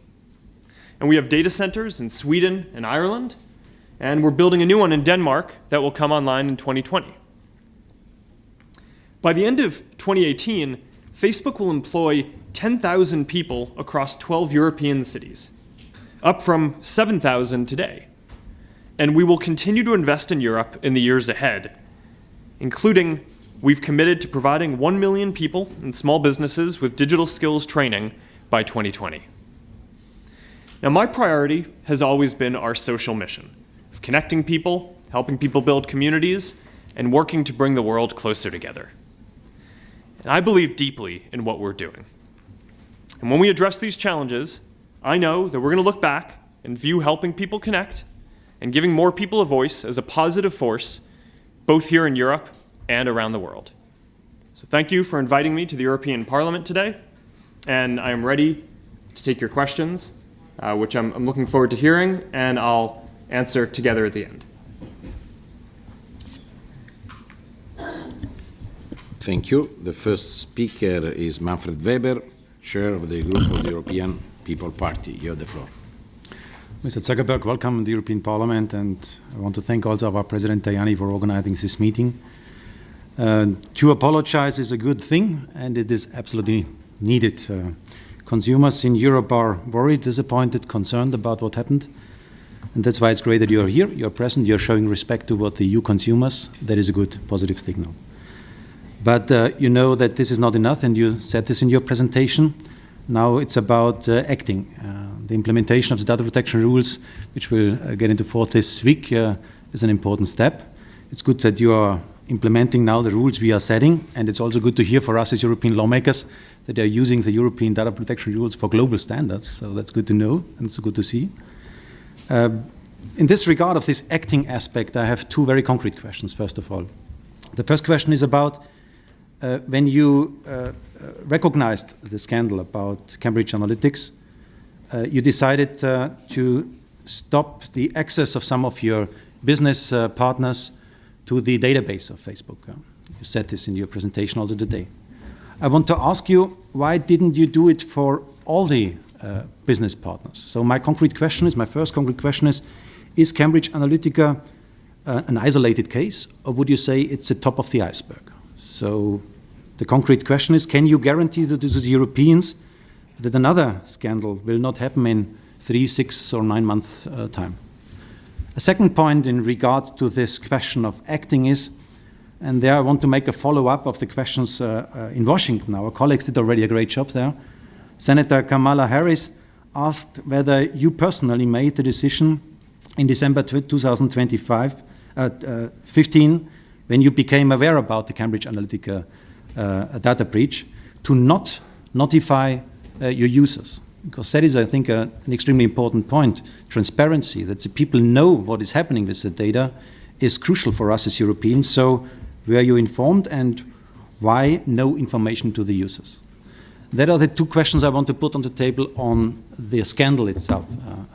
And we have data centers in Sweden and Ireland, and we're building a new one in Denmark that will come online in 2020. By the end of 2018, Facebook will employ 10,000 people across 12 European cities, up from 7,000 today. And we will continue to invest in Europe in the years ahead, including we've committed to providing 1 million people and small businesses with digital skills training by 2020. Now, my priority has always been our social mission of connecting people, helping people build communities, and working to bring the world closer together. And I believe deeply in what we're doing. And when we address these challenges, I know that we're going to look back and view helping people connect and giving more people a voice as a positive force, both here in Europe and around the world. So thank you for inviting me to the European Parliament today, and I am ready to take your questions, which I'm looking forward to hearing, and I'll answer together at the end. Thank you. The first speaker is Manfred Weber, Chair of the Group of the European People Party. You have the floor. Mr. Zuckerberg, welcome to the European Parliament, and I want to thank also our President Tajani for organizing this meeting. To apologize is a good thing, and it is absolutely needed. Consumers in Europe are worried, disappointed, concerned about what happened, and that's why it's great that you are here, you're present, you're showing respect toward the EU consumers. That is a good, positive signal. But you know that this is not enough, and you said this in your presentation. Now it's about acting. The implementation of the data protection rules, which we'll get into force this week, is an important step. It's good that you are implementing now the rules we are setting, and it's also good to hear for us as European lawmakers that they are using the European data protection rules for global standards. So that's good to know, and it's good to see. In this regard of this acting aspect, I have two very concrete questions, first of all. The first question is about when you recognized the scandal about Cambridge Analytica, you decided to stop the access of some of your business partners to the database of Facebook. You said this in your presentation also today. I want to ask you, why didn't you do it for all the business partners? So my first concrete question is Cambridge Analytica an isolated case, or would you say it's the top of the iceberg? So the concrete question is, can you guarantee to the Europeans that another scandal will not happen in 3, 6, or 9 months' time? A second point in regard to this question of acting is, and there I want to make a follow-up of the questions in Washington. Our colleagues did already a great job there. Senator Kamala Harris asked whether you personally made the decision in December 2015, when you became aware about the Cambridge Analytica data breach, to not notify your users. Because that is, I think, an extremely important point. Transparency, that the people know what is happening with the data, is crucial for us as Europeans. So were you informed, and why no information to the users? That are the two questions I want to put on the table on the scandal itself.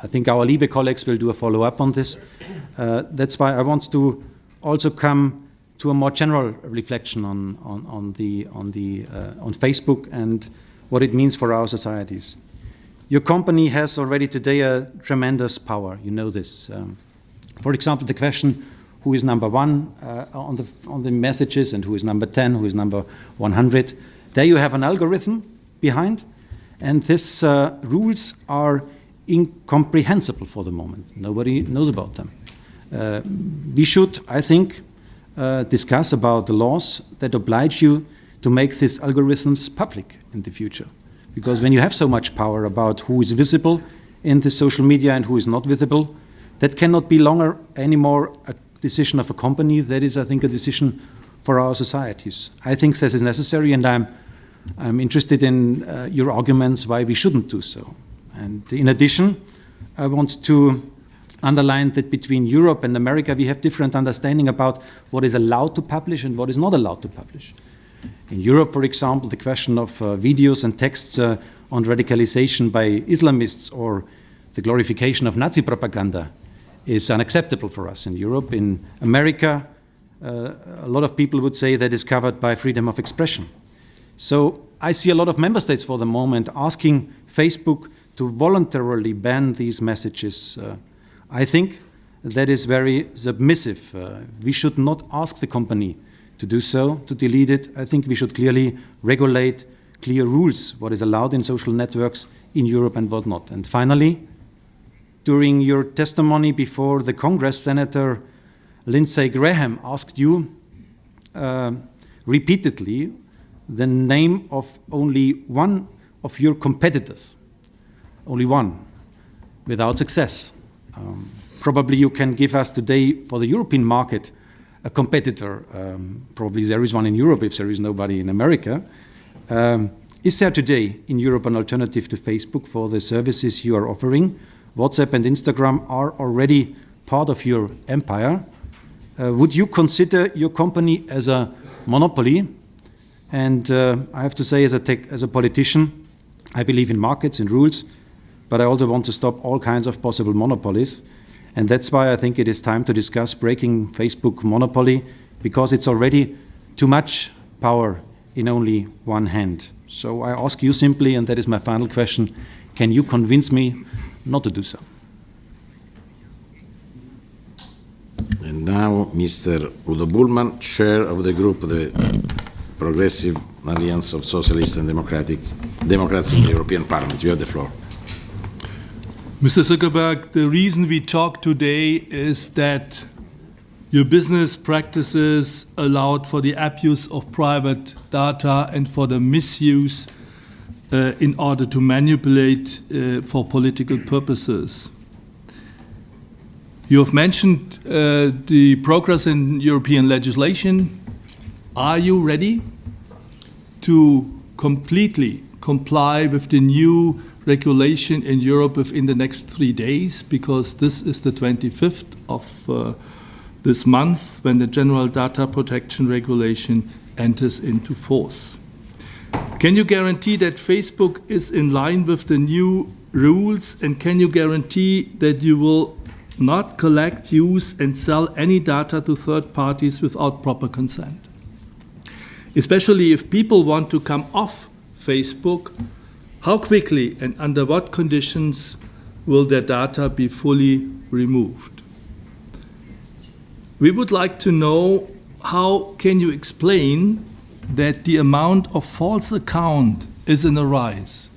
I think our LIBE colleagues will do a follow-up on this. That's why I want to also come to a more general reflection on Facebook and what it means for our societies. Your company has already today a tremendous power. You know this. For example, the question, who is number 1 on the messages, and who is number 10, who is number 100. There you have an algorithm behind, and these rules are incomprehensible for the moment. Nobody knows about them. We should, I think, discuss about the laws that oblige you to make these algorithms public in the future. Because when you have so much power about who is visible in the social media and who is not visible, that cannot be longer anymore a decision of a company. That is, I think, a decision for our societies. I think this is necessary, and I'm interested in your arguments why we shouldn't do so. And in addition, I want to underline that between Europe and America, we have different understanding about what is allowed to publish and what is not allowed to publish. In Europe, for example, the question of videos and texts on radicalization by Islamists or the glorification of Nazi propaganda is unacceptable for us in Europe. In America, a lot of people would say that is covered by freedom of expression. So I see a lot of member states for the moment asking Facebook to voluntarily ban these messages. I think that is very submissive. We should not ask the company to do so, to delete it. I think we should clearly regulate clear rules, what is allowed in social networks in Europe and what not. And finally, during your testimony before the Congress, Senator Lindsey Graham asked you repeatedly the name of only one of your competitors, only one, without success. Probably you can give us today, for the European market, a competitor. Probably there is one in Europe if there is nobody in America. Is there today in Europe an alternative to Facebook for the services you are offering? WhatsApp and Instagram are already part of your empire. Would you consider your company as a monopoly? And I have to say, as a politician, I believe in markets and rules, but I also want to stop all kinds of possible monopolies. And that's why I think it is time to discuss breaking Facebook monopoly, because it's already too much power in only one hand. So I ask you simply, and that is my final question, can you convince me not to do so? And now Mr. Udo Bullmann, chair of the group, the Progressive Alliance of Socialists and Democrats in the European Parliament. You have the floor. Mr. Zuckerberg, the reason we talk today is that your business practices allowed for the abuse of private data and for the misuse in order to manipulate for political purposes. You have mentioned the progress in European legislation. Are you ready to completely comply with the new regulation in Europe within the next 3 days? Because this is the 25th of this month when the General Data Protection Regulation enters into force. Can you guarantee that Facebook is in line with the new rules, and can you guarantee that you will not collect, use and sell any data to third parties without proper consent? Especially if people want to come off Facebook, how quickly and under what conditions will their data be fully removed? We would like to know, how can you explain that the amount of false accounts is in a rise?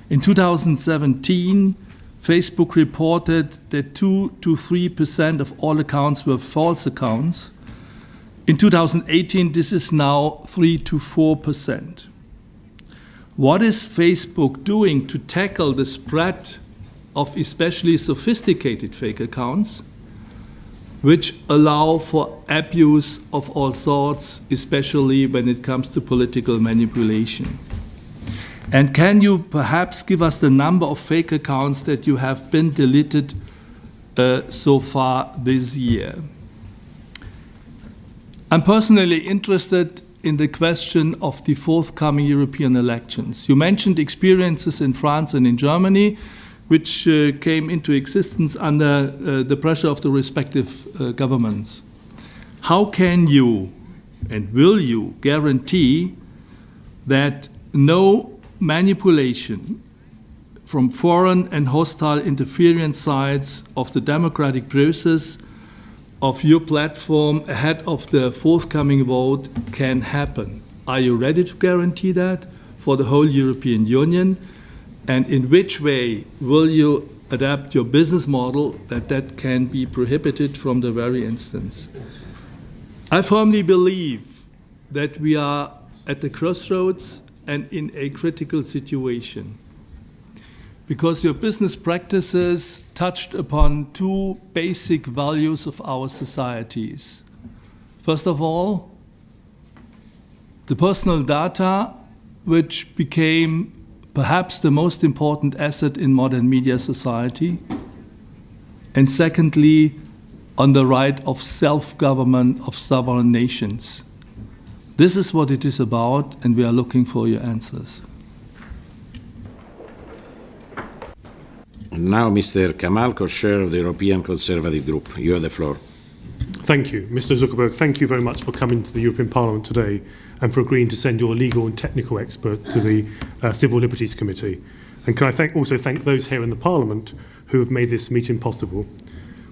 In 2017, Facebook reported that 2 to 3% of all accounts were false accounts. In 2018, this is now 3 to 4%. What is Facebook doing to tackle the spread of especially sophisticated fake accounts, which allow for abuse of all sorts, especially when it comes to political manipulation? And can you perhaps give us the number of fake accounts that you have been deleted so far this year? I'm personally interested in the question of the forthcoming European elections. You mentioned experiences in France and in Germany, which came into existence under the pressure of the respective governments. How can you and will you guarantee that no manipulation from foreign and hostile interference sides of the democratic process of your platform ahead of the forthcoming vote can happen? Are you ready to guarantee that for the whole European Union? And in which way will you adapt your business model that can be prohibited from the very instance? I firmly believe that we are at the crossroads and in a critical situation, because your business practices touched upon two basic values of our societies. First of all, the personal data, which became perhaps the most important asset in modern media society. And secondly, on the right of self-government of sovereign nations. This is what it is about, and we are looking for your answers. And now Mr. Kamal, co-chair of the European Conservative Group. You have the floor. Thank you. Mr. Zuckerberg, thank you very much for coming to the European Parliament today and for agreeing to send your legal and technical experts to the Civil Liberties Committee. And can I also thank those here in the Parliament who have made this meeting possible.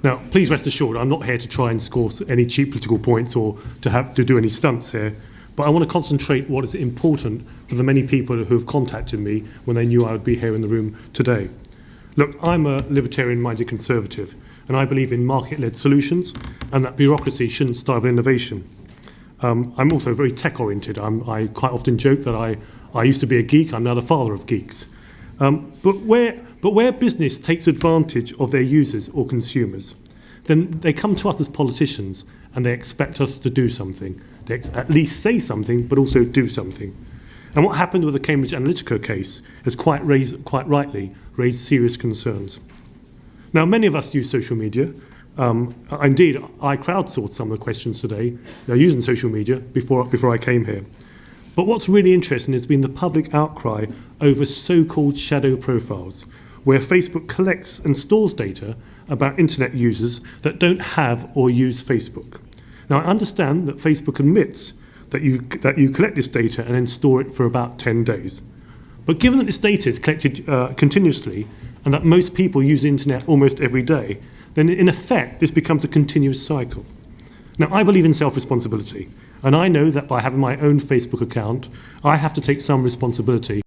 Now, please rest assured, I'm not here to try and score any cheap political points or to do any stunts here, but I want to concentrate what is important for the many people who have contacted me when they knew I would be here in the room today. Look, I'm a libertarian-minded conservative, and I believe in market-led solutions and that bureaucracy shouldn't starve innovation. I'm also very tech-oriented. I quite often joke that I used to be a geek. I'm now the father of geeks. But where business takes advantage of their users or consumers, then they come to us as politicians and they expect us to do something. They at least say something, but also do something. And what happened with the Cambridge Analytica case has quite rightly raised serious concerns. Now, many of us use social media. Indeed, I crowdsourced some of the questions today using social media before I came here. But what's really interesting has been the public outcry over so-called shadow profiles, where Facebook collects and stores data about internet users that don't have or use Facebook. Now, I understand that Facebook admits that you collect this data and then store it for about 10 days. But given that this data is collected continuously and that most people use the internet almost every day, then in effect, this becomes a continuous cycle. Now, I believe in self-responsibility, and I know that by having my own Facebook account, I have to take some responsibility